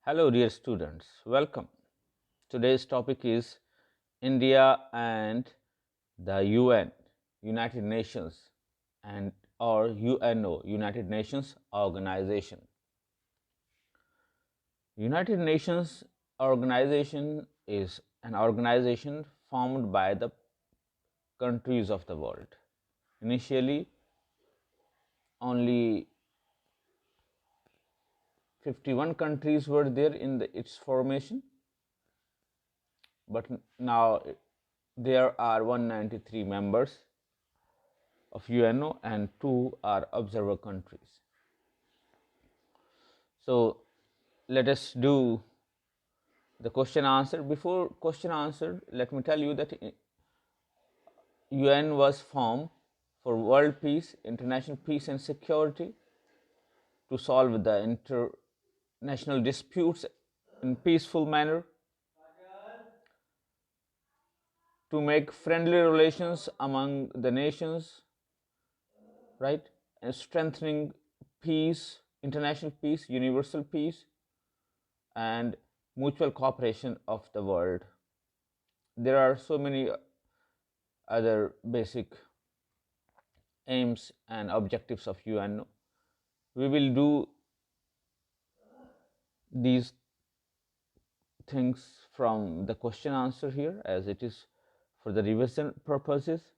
Hello, dear students. Welcome. Today's topic is India and the UN, United Nations, and or UNO, United Nations Organization. United Nations Organization is an organization formed by the countries of the world. Initially, only 51 countries were there in its formation, but now there are 193 members of UNO and 2 are observer countries. So let us do the question answer. Before question answer, let me tell you that UN was formed for world peace, international peace and security, to solve the international disputes in peaceful manner, to make friendly relations among the nations, right, and strengthening peace, international peace, universal peace, and mutual cooperation of the world. There are so many other basic aims and objectives of UN. We will do these things from the question answer here, as it is for the revision purposes.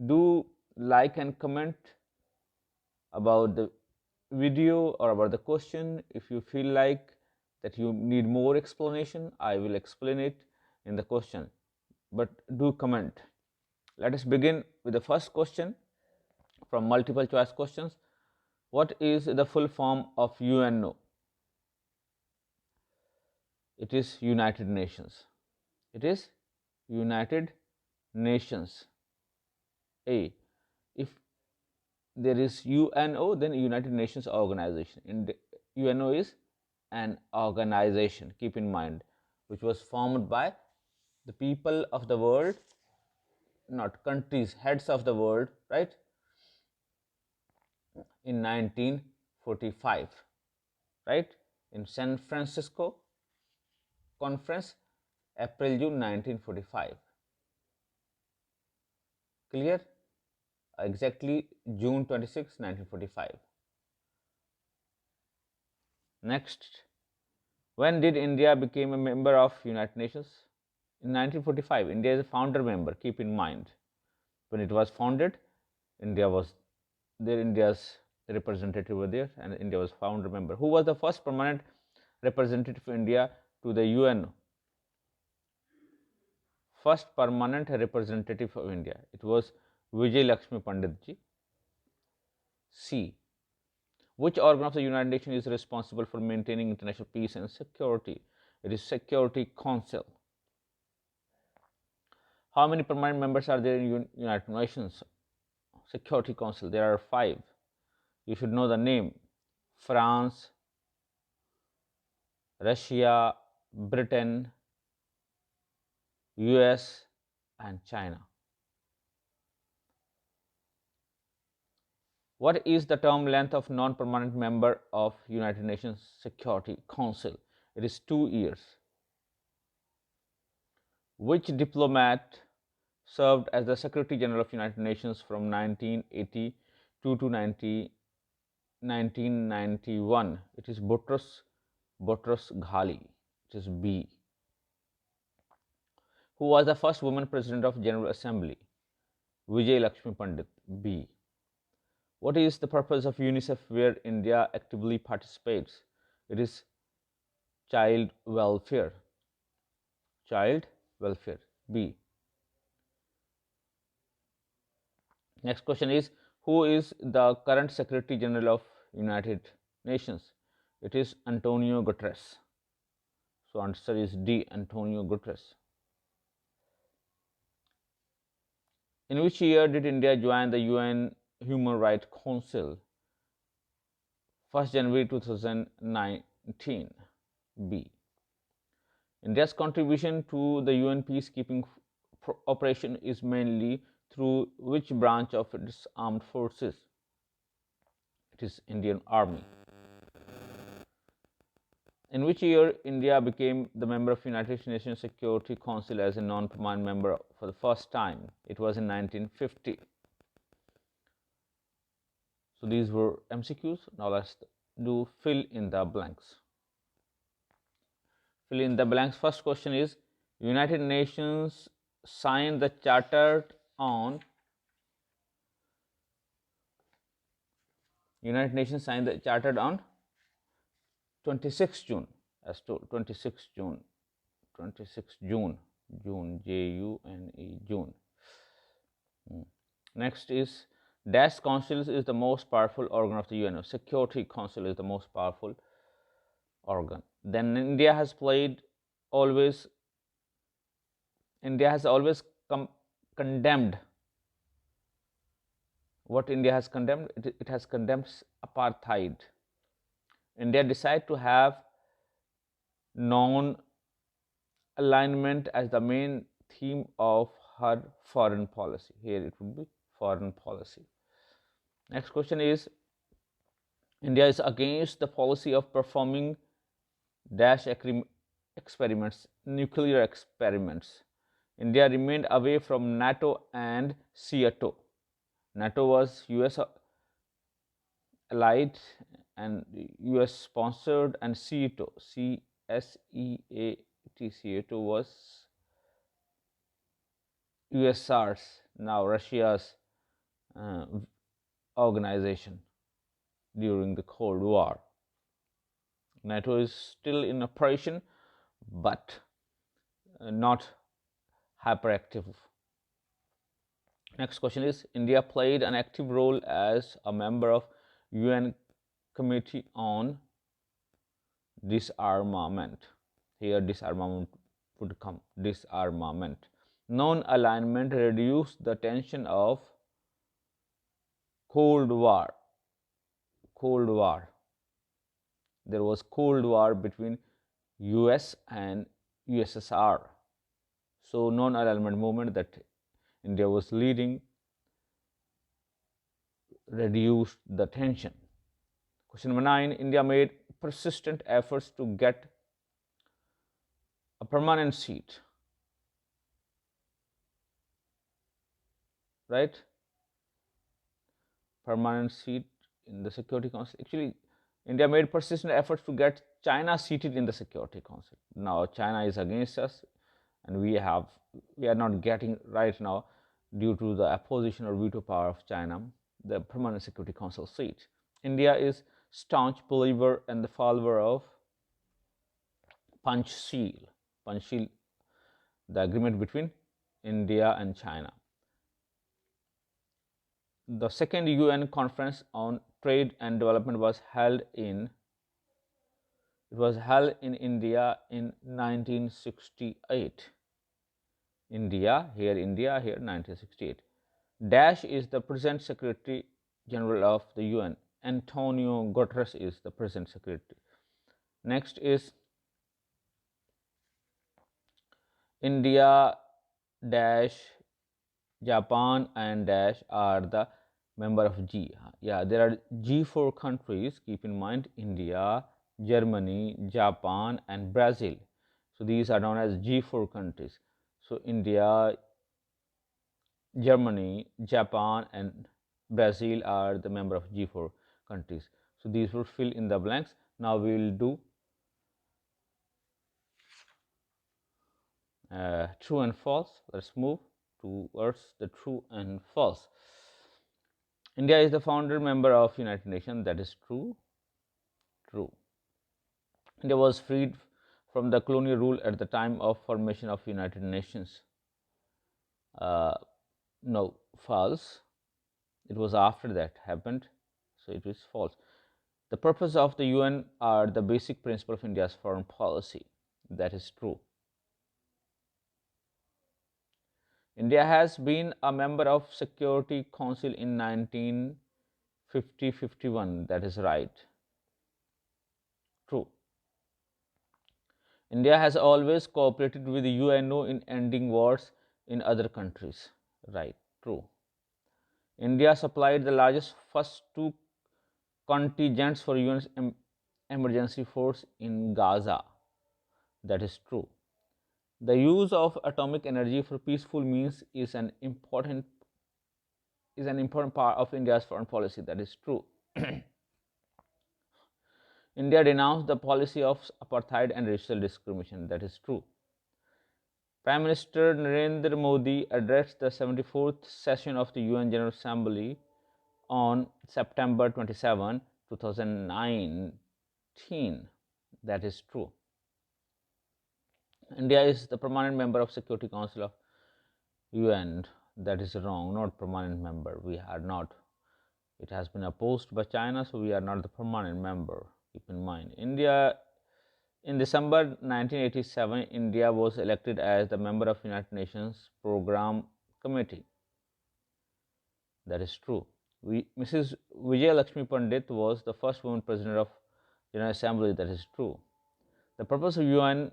Do like and comment about the video or about the question. If you feel like that you need more explanation, I will explain it in the question, but do comment. Let us begin with the first question from multiple choice questions. What is the full form of UNO? It is United Nations. It is United Nations. A. If there is UNO, then United Nations Organization. UNO is an organization, keep in mind, which was formed by the people of the world, not countries, heads of the world, right, in 1945, right, in San Francisco Conference, April-June 1945. Clear? Exactly June 26, 1945. Next, when did India become a member of United Nations? In 1945. India is a founder member, keep in mind. When it was founded, India was there, India's representative were there, and India was founder member. Who was the first permanent representative of India to the UN? First permanent representative of India. It was Vijay Lakshmi Pandit ji. C. Which organ of the United Nations is responsible for maintaining international peace and security? It is Security Council. How many permanent members are there in United Nations Security Council? There are 5. You should know the name: France, Russia, Britain, US, and China. What is the term length of non-permanent member of United Nations Security Council? It is 2 years. Which diplomat served as the Secretary General of United Nations from 1982 to 1991? It is Boutros Ghali. It is B. Who was the first woman President of General Assembly? Vijay Lakshmi Pandit. B. What is the purpose of UNICEF, where India actively participates? It is child welfare. Child welfare. B. Next question is, who is the current Secretary General of United Nations? It is Antonio Guterres. So answer is D, Antonio Guterres. In which year did India join the UN Human Rights Council? 1st January 2019. B. India's contribution to the UN peacekeeping operation is mainly through which branch of its armed forces? It is Indian Army. In which year India became the member of United Nations Security Council as a non-permanent member for the first time? It was in 1950. So these were MCQs. Now let's do fill in the blanks. Fill in the blanks. First question is, United Nations signed the charter on United Nations signed the charter on 26 June, as told, 26 June, 26 June, June, June, June. Next is, Dash Council is the most powerful organ of the UN. Security Council is the most powerful organ. Then India has always condemned. What India has condemned? It has condemned apartheid. India decided to have non-alignment as the main theme of her foreign policy. Here it would be foreign policy. Next question is, India is against the policy of performing dash experiments, nuclear experiments. India remained away from NATO and SEATO. NATO was US allied and US sponsored, and SEATO, SEATO was USSR's, now Russia's organization during the Cold War. NATO is still in operation, but not hyperactive. Next question is, India played an active role as a member of UN Committee on Disarmament. Here disarmament would come, disarmament. Non-alignment reduced the tension of Cold War. Cold War. There was Cold War between US and USSR. So non-alignment movement that India was leading reduced the tension. Question number 9, India made persistent efforts to get a permanent seat. Right? Permanent seat in the Security Council. Actually, India made persistent efforts to get China seated in the Security Council. Now China is against us, and we are not getting right now, due to the opposition or veto power of China, the permanent Security Council seat. India is staunch believer and the follower of Panchsheel. Panchsheel, the agreement between India and China. The second UN conference on trade and development was held in India in 1968. India, here 1968. Dash is the present Secretary General of the UN. Antonio Guterres is the present Secretary. Next is, India dash Japan and dash are the member of G. Yeah, there are G4 countries. Keep in mind, India, Germany, Japan, and Brazil. So these are known as G4 countries. So India, Germany, Japan, and Brazil are the member of G4 countries. So these will fill in the blanks. Now we will do true and false. Let's move towards the true and false. India is the founder member of United Nations. That is true. True. India was freed from the colonial rule at the time of formation of United Nations. No, false. It was after that happened, so it is false. The purpose of the UN are the basic principle of India's foreign policy. That is true. India has been a member of Security Council in 1950-51. That is right. True. India has always cooperated with the UNO in ending wars in other countries. Right. True. India supplied the largest first two contingents for UN's emergency force in Gaza. That is true. The use of atomic energy for peaceful means is an important part of India's foreign policy. That is true. India denounced the policy of apartheid and racial discrimination. That is true. Prime Minister Narendra Modi addressed the 74th session of the UN General Assembly on September 27, 2019. That is true. India is the permanent member of Security Council of UN. That is wrong. Not permanent member. We are not. It has been opposed by China, so we are not the permanent member. Keep in mind. In December 1987, India was elected as the member of United Nations Program Committee. That is true. Mrs. Vijay Lakshmi Pandit was the first woman president of General Assembly. That is true. The purpose of UN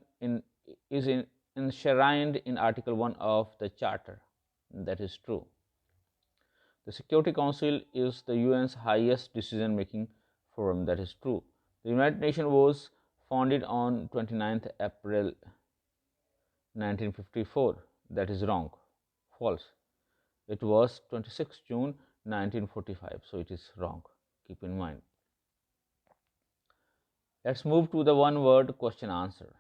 is enshrined in Article 1 of the Charter. That is true. The Security Council is the UN's highest decision-making forum. That is true. The United Nations was founded on 29th April 1954. That is wrong. False. It was 26 June 1945. So it is wrong. Keep in mind. Let's move to the one-word question answer.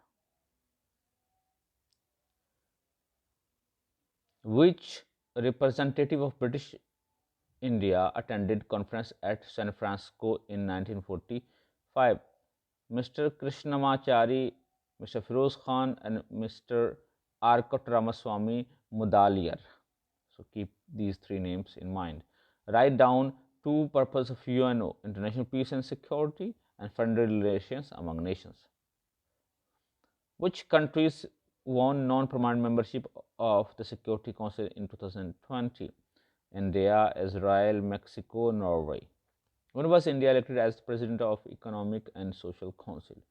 Which representative of British India attended conference at San Francisco in 1945? Mr. Krishnamachari, Mr. Firoz Khan, and Mr. Arcot Ramaswamy Mudaliar. So keep these three names in mind. Write down two purposes of UNO: international peace and security, and friendly relations among nations. Which countries won non-permanent membership of the Security Council in 2020? India, Israel, Mexico, Norway. When was India elected as President of Economic and Social Council?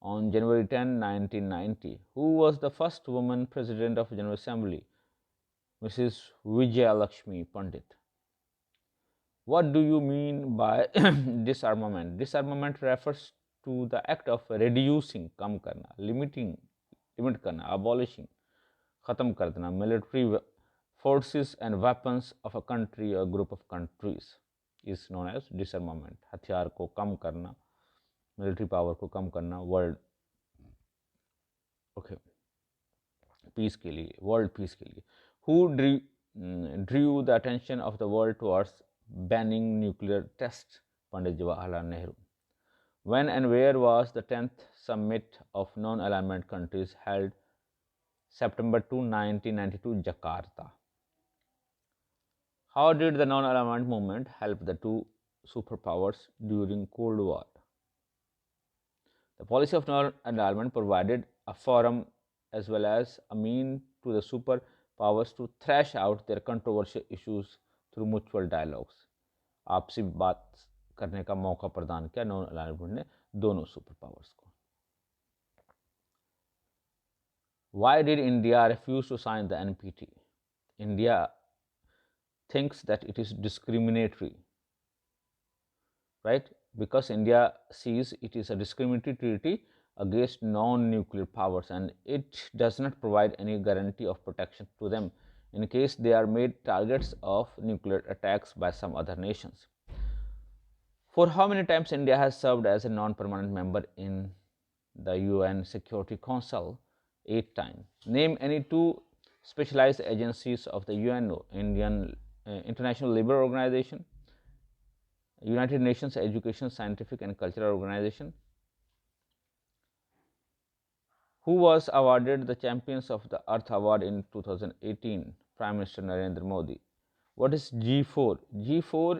On January 10, 1990. Who was the first woman President of General Assembly? Mrs. Vijaya Lakshmi Pandit. What do you mean by disarmament? Disarmament refers to the act of reducing, kam karna, limit karna, abolishing, khatam kar dena, military forces and weapons of a country or group of countries is known as disarmament. हथियार को कम करना, military power को कम करना, world peace के लिए, world peace के लिए. Who drew the attention of the world towards banning nuclear tests? Pandit Jawaharlal Nehru. When and where was the 10th summit of non-alignment countries held? September 2, 1992, Jakarta. How did the non-alignment movement help the two superpowers during Cold War? The policy of non-alignment provided a forum as well as a mean to the superpowers to thrash out their controversial issues through mutual dialogues. आपसी बात करने का मौका प्रदान किया non-alignment ने दोनों superpowers को. Why did India refuse to sign the NPT? India thinks that it is discriminatory, right? Because India sees it is a discriminatory treaty against non-nuclear powers and it does not provide any guarantee of protection to them in case they are made targets of nuclear attacks by some other nations. For how many times India has served as a non-permanent member in the UN Security Council? 8 times. Name any two specialized agencies of the UNO: International Labour Organization, United Nations Education, Scientific and Cultural Organization. Who was awarded the Champions of the Earth Award in 2018? Prime Minister Narendra Modi. What is G4? G4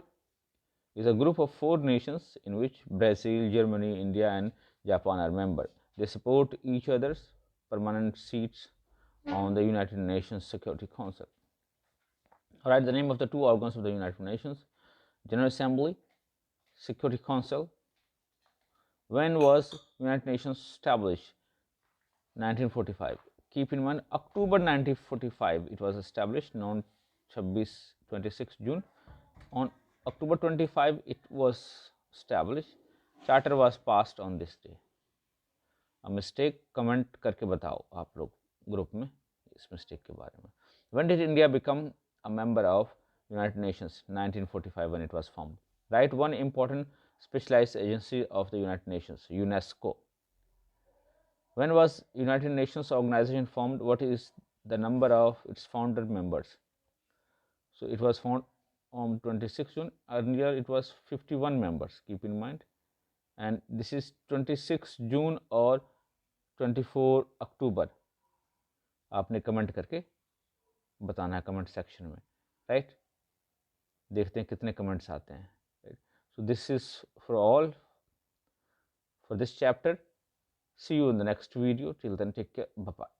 is a group of 4 nations in which Brazil, Germany, India and Japan are members. They support each other's permanent seats on the United Nations Security Council. Write the name of the 2 organs of the United Nations: General Assembly, Security Council. When was United Nations established? 1945. Keep in mind, October 1945 it was established, not 26 June. On October 25 it was established charter was passed on this day. अब mistake comment करके बताओ आप लोग group में इस mistake के बारे में। When did India become a member of United Nations? 1945 when it was formed. Write one important specialized agency of the United Nations, UNESCO. When was United Nations organization formed? What is the number of its founder members? So it was formed on 26 June. Earlier it was 51 members, keep in mind. And this is 26 June और 24 अक्टूबर। आपने comment करके बताना है comment section में, right. देखते हैं कितने comments आते हैं। So this is for all for this chapter. See you in the next video. Till then, take care. Bye bye.